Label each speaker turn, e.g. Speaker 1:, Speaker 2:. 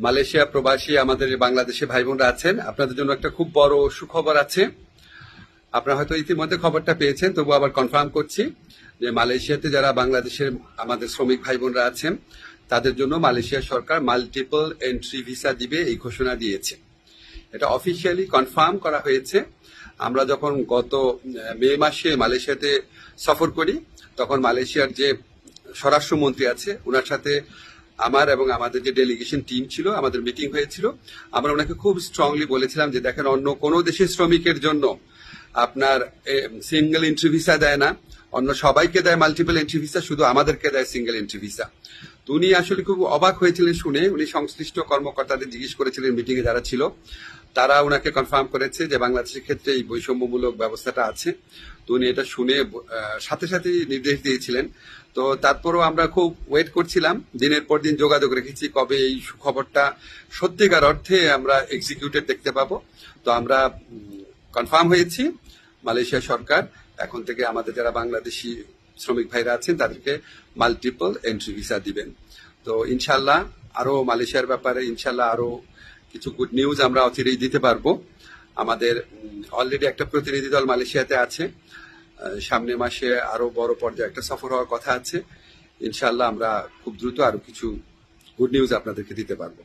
Speaker 1: Malaysia প্রবাসী আমাদের বাংলাদেশে ভাই বোনরা আছেন, আপনাদের জন্য একটা খুব বড় সুখবর আছে। আপনারা হয়তো ইতিমধ্যে খবরটা পেয়েছেন, তবু আবার কনফার্ম করছি যে মালয়েশিয়াতে যারা বাংলাদেশের আমাদের শ্রমিক ভাই বোনরা আছেন তাদের জন্য মালয়েশিয়া সরকার মাল্টিপল এন্ট্রি ভিসা দিবে এই ঘোষণা দিয়েছে। এটা অফিসিয়ালি কনফার্ম করা হয়েছে। আমরা যখন গত মে মাসে মালয়েশিয়াতে সফর করি তখন মালয়েশিয়ার যে স্বরাষ্ট্রমন্ত্রী আছে ওনার সাথে আমার এবং আমাদের যে ডেলিগেশন টিম ছিল আমাদের মিটিং হয়েছিল। আমরা ওনাকে খুব স্ট্রংলি বলেছিলাম যে দেখেন, অন্য কোনো দেশের শ্রমিকের জন্য আপনার সিঙ্গেল এন্ট্রি ভিসা দেয় না, অন্য সবাইকে দেয় মাল্টিপল এন্ট্রি ভিসা, শুধু আমাদেরকে দেয় সিঙ্গেল এন্ট্রি ভিসা। তো উনি আসলে খুব অবাক হয়েছিলেন শুনে। উনি সংশ্লিষ্ট কর্মকর্তাদের জিজ্ঞেস করেছিলেন, মিটিং এ যারা ছিল তারা ওনাকে কনফার্ম করেছে যে বাংলাদেশের ক্ষেত্রে এই বৈষম্যমূলক ব্যবস্থাটা আছে। তো উনি এটা শুনে সাথে সাথে নির্দেশ দিয়েছিলেন। তো তারপরও আমরা খুব ওয়েট করছিলাম, দিনের পর দিন যোগাযোগ রেখেছি কবে এই খবরটা সত্যিকার অর্থে আমরা এক্সিকিউটেড দেখতে পাবো। তো আমরা কনফার্ম হয়েছি মালয়েশিয়া সরকার এখন থেকে আমাদের যারা বাংলাদেশি শ্রমিক ভাইরা আছেন তাদেরকে মাল্টিপল এন্ট্রি ভিসা দিবেন। তো ইনশাল্লাহ আরো মালয়েশিয়ার ব্যাপারে ইনশাল্লাহ আরো কিছু গুড নিউজ আমরা অচিরেই দিতে পারবো। আমাদের অলরেডি একটা প্রতিনিধি দল মালয়েশিয়াতে আছে, সামনে মাসে আরো বড় পর্যায়ে একটা সফর হওয়ার কথা আছে। ইনশাল্লাহ আমরা খুব দ্রুত আরো কিছু গুড নিউজ আপনাদেরকে দিতে পারবো।